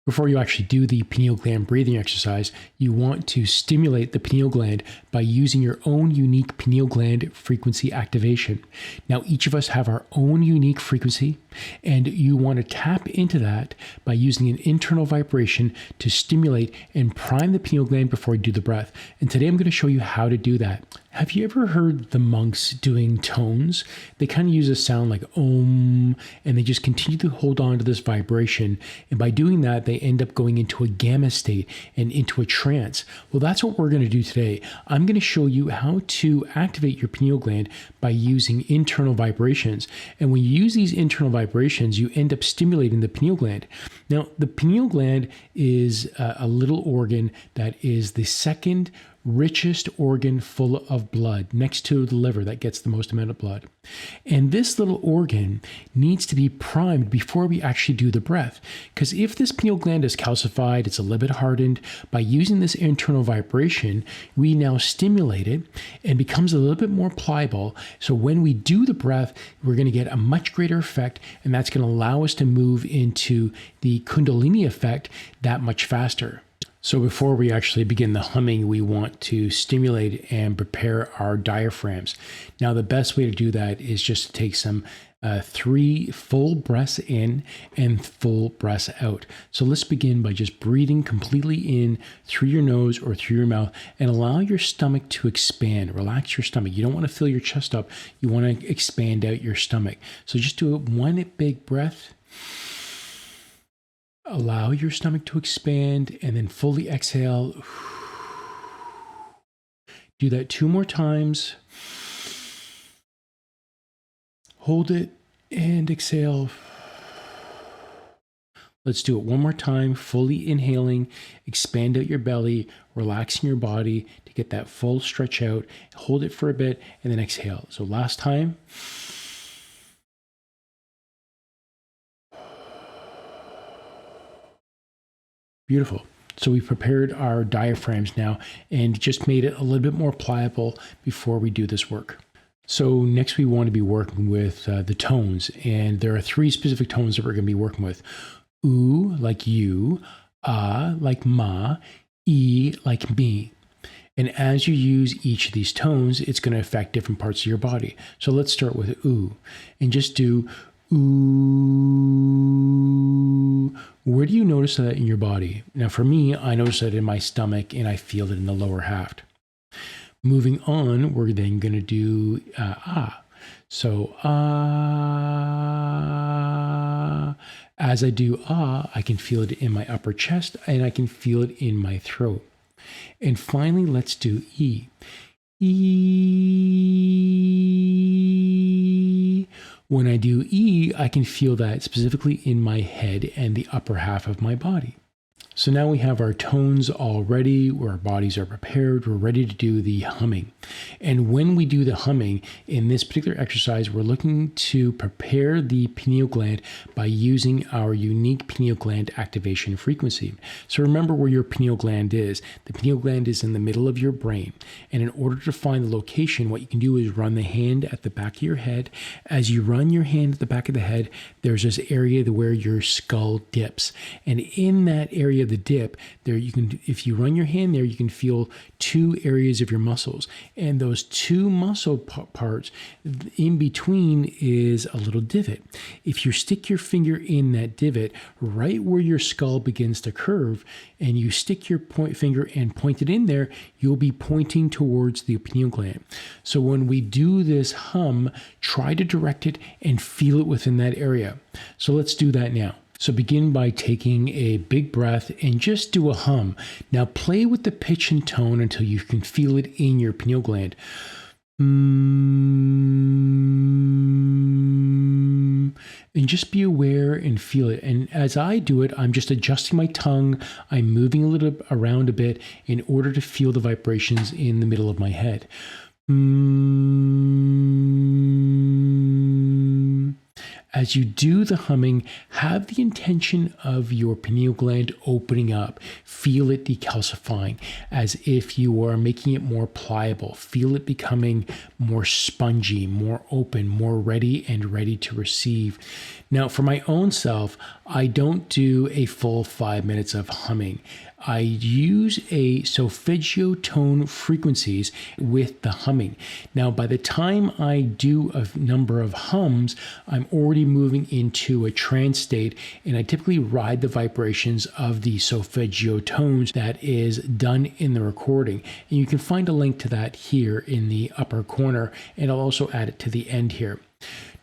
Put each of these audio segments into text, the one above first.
Before you actually do the pineal gland breathing exercise, you want to stimulate the pineal gland by using your own unique pineal gland frequency activation. Now, each of us have our own unique frequency, and you want to tap into that by using an internal vibration to stimulate and prime the pineal gland before you do the breath. And today I'm going to show you how to do that. Have you ever heard the monks doing tones? They kind of use a sound like Om, and they just continue to hold on to this vibration. And by doing that, they end up going into a gamma state and into a trance. Well, that's what we're going to do today. I'm going to show you how to activate your pineal gland by using internal vibrations. And when you use these internal vibrations, you end up stimulating the pineal gland. Now, the pineal gland is a little organ that is the second richest organ full of blood, next to the liver that gets the most amount of blood. And this little organ needs to be primed before we actually do the breath. Because if this pineal gland is calcified, it's a little bit hardened, by using this internal vibration, we now stimulate it and becomes a little bit more pliable. So when we do the breath, we're going to get a much greater effect, and that's going to allow us to move into the kundalini effect that much faster. So before we actually begin the humming, we want to stimulate and prepare our diaphragms. Now, the best way to do that is just to take some 3 full breaths in and full breaths out. So let's begin by just breathing completely in through your nose or through your mouth and allow your stomach to expand. Relax your stomach. You don't want to fill your chest up. You want to expand out your stomach. So just do one big breath. Allow your stomach to expand and then fully exhale. Do that 2 more times. Hold it and exhale. Let's do it one more time, fully inhaling, expand out your belly, relaxing your body to get that full stretch out. Hold it for a bit and then exhale. So last time. Beautiful. So we prepared our diaphragms now and just made it a little bit more pliable before we do this work. So next we want to be working with the tones, and there are 3 specific tones that we're going to be working with. U like you, like ma, E like me. And as you use each of these tones, it's going to affect different parts of your body. So let's start with U and just do ooh. Where do you notice that in your body? Now, for me, I notice that in my stomach and I feel it in the lower half. Moving on, we're then going to do ah. So ah. As I do ah, I can feel it in my upper chest and I can feel it in my throat. And finally, let's do E. E. When I do E, I can feel that specifically in my head and the upper half of my body. So now we have our tones all ready, our bodies are prepared, we're ready to do the humming. And when we do the humming, in this particular exercise, we're looking to prepare the pineal gland by using our unique pineal gland activation frequency. So remember where your pineal gland is. The pineal gland is in the middle of your brain. And in order to find the location, what you can do is run the hand at the back of your head. As you run your hand at the back of the head, there's this area where your skull dips. And in that area, the dip there, you can, if you run your hand there, you can feel 2 areas of your muscles, and those 2 muscle parts in between is a little divot. If you stick your finger in that divot right where your skull begins to curve, and you stick your finger and point it in there, you'll be pointing towards the pineal gland. So when we do this hum, try to direct it and feel it within that area. So let's do that now. So begin by taking a big breath and just do a hum. Now play with the pitch and tone until you can feel it in your pineal gland. And just be aware and feel it. And as I do it, I'm just adjusting my tongue. I'm moving a little around a bit in order to feel the vibrations in the middle of my head. As you do the humming, have the intention of your pineal gland opening up. Feel it decalcifying as if you are making it more pliable. Feel it becoming more spongy, more open, more ready to receive. Now, for my own self, I don't do a full 5 minutes of humming. I use a solfeggio tone frequencies with the humming. Now, by the time I do a number of hums, I'm already moving into a trance state, and I typically ride the vibrations of the solfeggio tones that is done in the recording. And you can find a link to that here in the upper corner, and I'll also add it to the end here.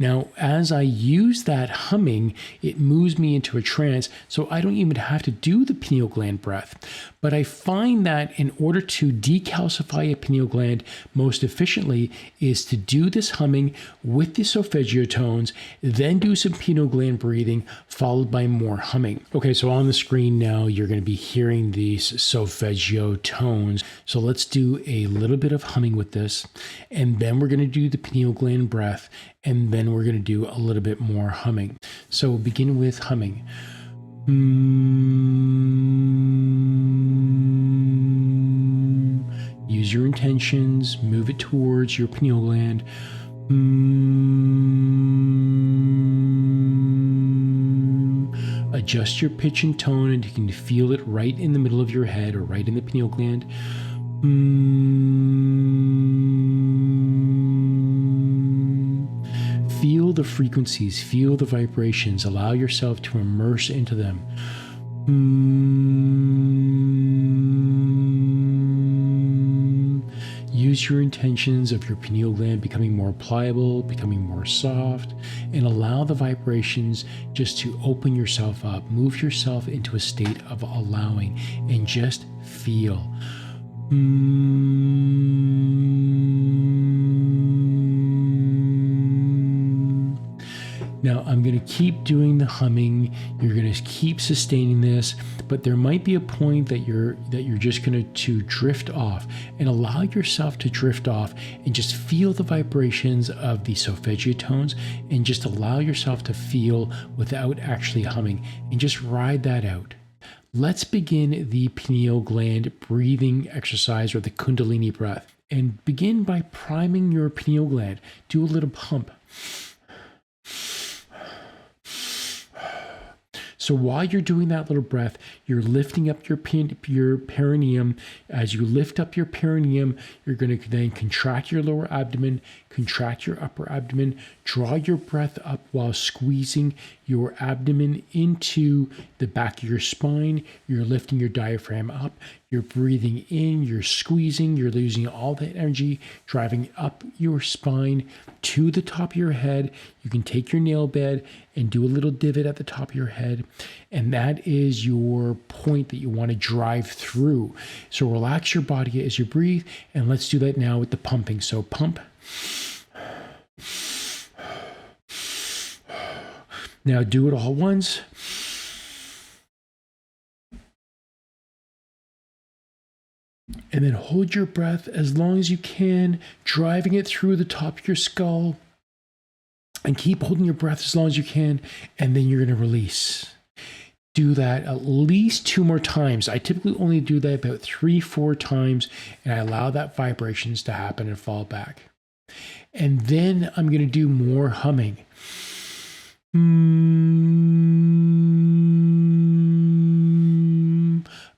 Now, as I use that humming, it moves me into a trance, so I don't even have to do the pineal gland breath. But I find that in order to decalcify a pineal gland most efficiently is to do this humming with the solfeggio tones, then do some pineal gland breathing, followed by more humming. Okay, so on the screen now, you're going to be hearing these solfeggio tones. So let's do a little bit of humming with this, and then we're going to do the pineal gland breath, and then we're going to do a little bit more humming. So we'll begin with humming. Use your intentions, move it towards your pineal gland. Adjust your pitch and tone, and you can feel it right in the middle of your head or right in the pineal gland. Feel the frequencies, feel the vibrations, allow yourself to immerse into them. Use your intentions of your pineal gland becoming more pliable, becoming more soft, and allow the vibrations just to open yourself up, move yourself into a state of allowing, and just feel. Now, I'm going to keep doing the humming. You're going to keep sustaining this, but there might be a point that you're just going to drift off, and allow yourself to drift off and just feel the vibrations of the solfeggio tones, and just allow yourself to feel without actually humming, and just ride that out. Let's begin the pineal gland breathing exercise, or the kundalini breath, and begin by priming your pineal gland. Do a little pump. So while you're doing that little breath, you're lifting up your perineum. As you lift up your perineum, you're going to then contract your lower abdomen, contract your upper abdomen, draw your breath up while squeezing your abdomen into the back of your spine. You're lifting your diaphragm up. You're breathing in, you're squeezing, you're losing all that energy, driving up your spine to the top of your head. You can take your nail bed and do a little divot at the top of your head, and that is your point that you want to drive through. So relax your body as you breathe, and let's do that now with the pumping. So pump. Now do it all once. And then hold your breath as long as you can, driving it through the top of your skull. And keep holding your breath as long as you can, and then you're going to release. Do that at least 2 more times. I typically only do that about 3-4 times, and I allow that vibrations to happen and fall back. And then I'm going to do more humming.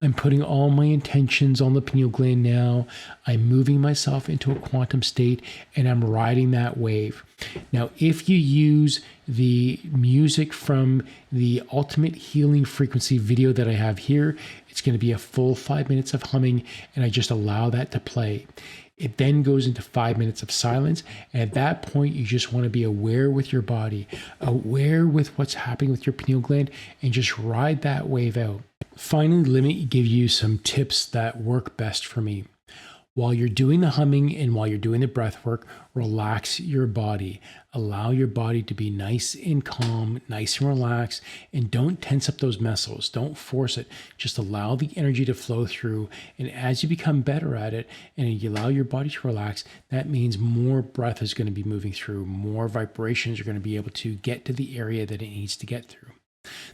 I'm putting all my intentions on the pineal gland now. I'm moving myself into a quantum state, and I'm riding that wave. Now, if you use the music from the Ultimate Healing Frequency video that I have here, it's going to be a full 5 minutes of humming, and I just allow that to play. It then goes into 5 minutes of silence. And at that point, you just want to be aware with your body, aware with what's happening with your pineal gland, and just ride that wave out. Finally, let me give you some tips that work best for me. While you're doing the humming and while you're doing the breath work, relax your body. Allow your body to be nice and calm, nice and relaxed, and don't tense up those muscles. Don't force it. Just allow the energy to flow through. And as you become better at it and you allow your body to relax, that means more breath is going to be moving through, more vibrations are going to be able to get to the area that it needs to get through.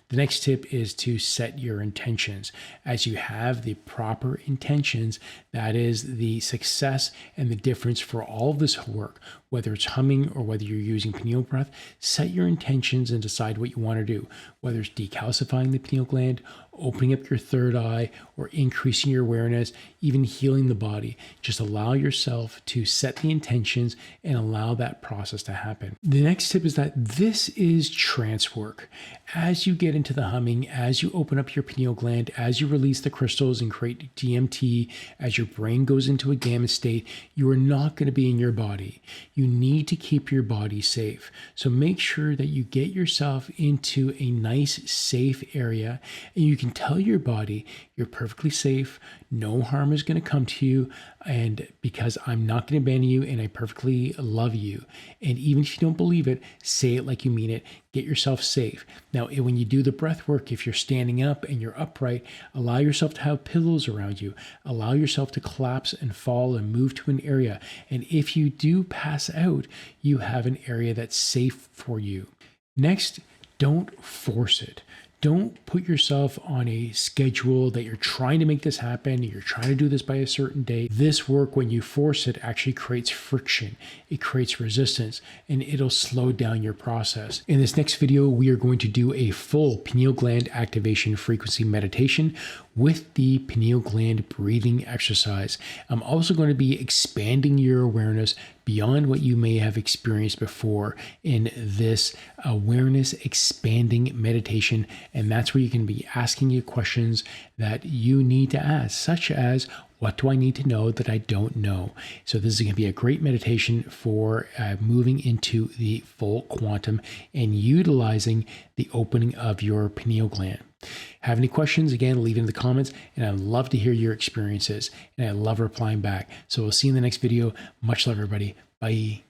The next tip is to set your intentions. As you have the proper intentions, that is the success and the difference for all of this work, whether it's humming or whether you're using pineal breath. Set your intentions and decide what you want to do, whether it's decalcifying the pineal gland, opening up your third eye, or increasing your awareness, even healing the body. Just allow yourself to set the intentions and allow that process to happen. The next tip is that this is trance work. As you get into the humming, as you open up your pineal gland, as you release the crystals and create DMT, as your brain goes into a gamma state, you are not going to be in your body. You need to keep your body safe. So make sure that you get yourself into a nice, safe area, and you can tell your body you're perfectly safe, no harm is going to come to you, and because I'm not going to abandon you and I perfectly love you. And even if you don't believe it, say it like you mean it. Get yourself safe. Now, when you do the breath work, if you're standing up and you're upright, allow yourself to have pillows around you. Allow yourself to collapse and fall and move to an area. And if you do pass out, you have an area that's safe for you. Next, don't force it. Don't put yourself on a schedule that you're trying to make this happen. You're trying to do this by a certain day. This work, when you force it, actually creates friction. It creates resistance, and it'll slow down your process. In this next video, we are going to do a full pineal gland activation frequency meditation with the pineal gland breathing exercise. I'm also going to be expanding your awareness beyond what you may have experienced before in this awareness expanding meditation. And that's where you can be asking you questions that you need to ask, such as, what do I need to know that I don't know? So this is going to be a great meditation for moving into the full quantum and utilizing the opening of your pineal gland. Have any questions? Again, leave it in the comments, and I'd love to hear your experiences, and I love replying back. So we'll see you in the next video. Much love, everybody. Bye.